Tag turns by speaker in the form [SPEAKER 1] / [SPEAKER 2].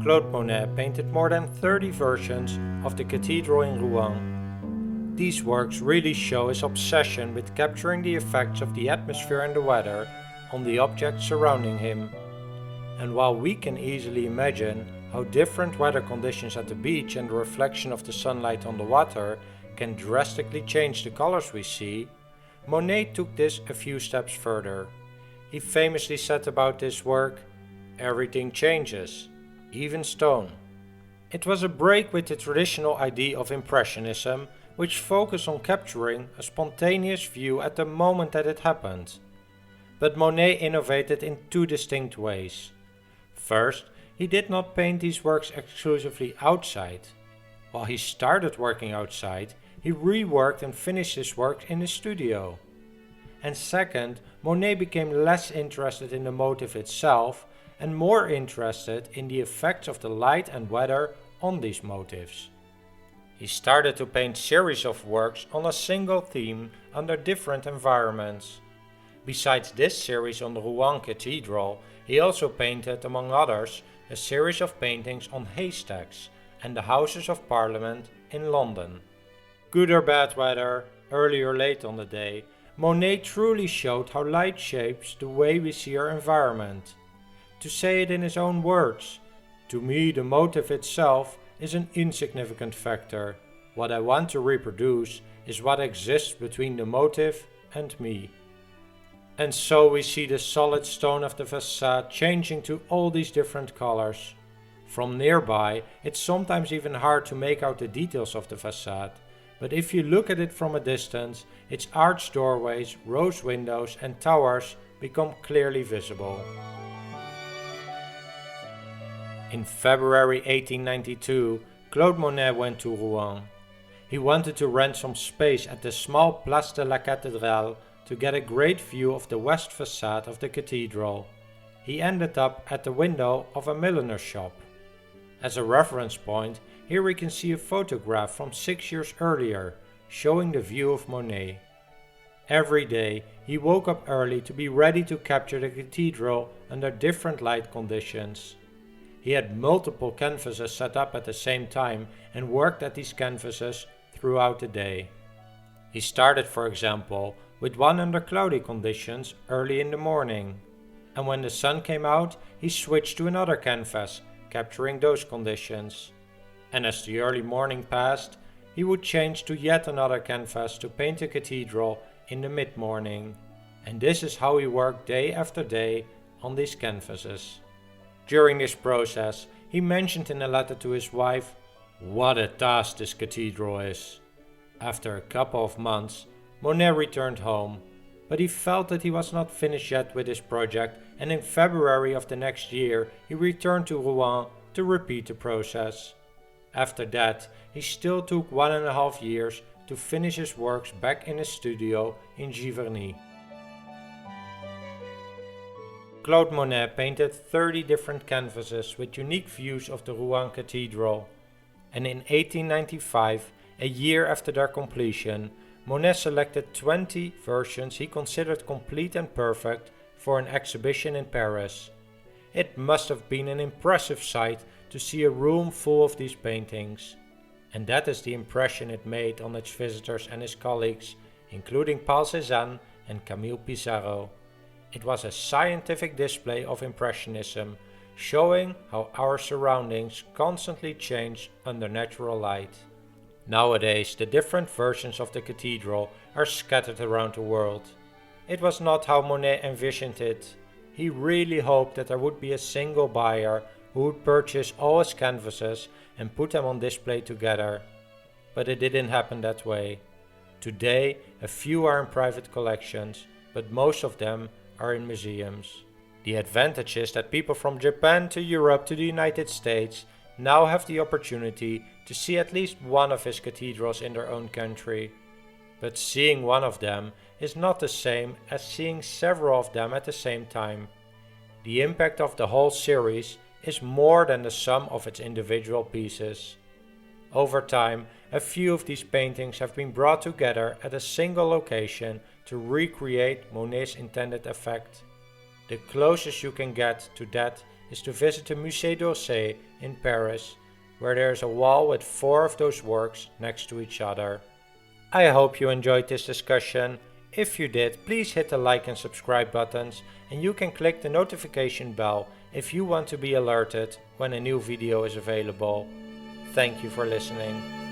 [SPEAKER 1] Claude Monet painted more than 30 versions of the cathedral in Rouen. These works really show his obsession with capturing the effects of the atmosphere and the weather on the objects surrounding him. And while we can easily imagine how different weather conditions at the beach and the reflection of the sunlight on the water can drastically change the colors we see, Monet took this a few steps further. He famously said about this work, "Everything changes, even stone." It was a break with the traditional idea of Impressionism, which focused on capturing a spontaneous view at the moment that it happened. But Monet innovated in two distinct ways. First, he did not paint these works exclusively outside. While he started working outside, he reworked and finished his work in his studio. And second, Monet became less interested in the motif itself and more interested in the effects of the light and weather on these motifs. He started to paint series of works on a single theme under different environments. Besides this series on the Rouen Cathedral, he also painted, among others, a series of paintings on haystacks and the Houses of Parliament in London. Good or bad weather, early or late on the day, Monet truly showed how light shapes the way we see our environment. To say it in his own words, "To me the motif itself is an insignificant factor. What I want to reproduce is what exists between the motif and me." And so we see the solid stone of the facade changing to all these different colors. From nearby, it's sometimes even hard to make out the details of the facade, but if you look at it from a distance, its arched doorways, rose windows and towers become clearly visible. In February 1892, Claude Monet went to Rouen. He wanted to rent some space at the small Place de la Cathédrale to get a great view of the west facade of the cathedral. He ended up at the window of a milliner's shop. As a reference point, here we can see a photograph from 6 years earlier, showing the view of Monet. Every day, he woke up early to be ready to capture the cathedral under different light conditions. He had multiple canvases set up at the same time and worked at these canvases throughout the day. He started, for example, with one under cloudy conditions early in the morning, and when the sun came out, he switched to another canvas, capturing those conditions. And as the early morning passed, he would change to yet another canvas to paint the cathedral in the mid-morning. And this is how he worked day after day on these canvases. During this process, he mentioned in a letter to his wife, "What a task this cathedral is." After a couple of months, Monet returned home, but he felt that he was not finished yet with his project, and in February of the next year he returned to Rouen to repeat the process. After that, he still took 1.5 years to finish his works back in his studio in Giverny. Claude Monet painted 30 different canvases with unique views of the Rouen Cathedral, and in 1895, a year after their completion, Monet selected 20 versions he considered complete and perfect for an exhibition in Paris. It must have been an impressive sight to see a room full of these paintings, and that is the impression it made on its visitors and his colleagues, including Paul Cézanne and Camille Pissarro. It was a scientific display of Impressionism, showing how our surroundings constantly change under natural light. Nowadays, the different versions of the cathedral are scattered around the world. It was not how Monet envisioned it. He really hoped that there would be a single buyer who would purchase all his canvases and put them on display together. But it didn't happen that way. Today, a few are in private collections, but most of them are in museums. The advantage is that people from Japan to Europe to the United States now have the opportunity to see at least one of his cathedrals in their own country. But seeing one of them is not the same as seeing several of them at the same time. The impact of the whole series is more than the sum of its individual pieces. Over time, a few of these paintings have been brought together at a single location to recreate Monet's intended effect. The closest you can get to that is to visit the Musée d'Orsay in Paris, where there is a wall with 4 of those works next to each other. I hope you enjoyed this discussion. If you did, please hit the like and subscribe buttons, and you can click the notification bell if you want to be alerted when a new video is available. Thank you for listening.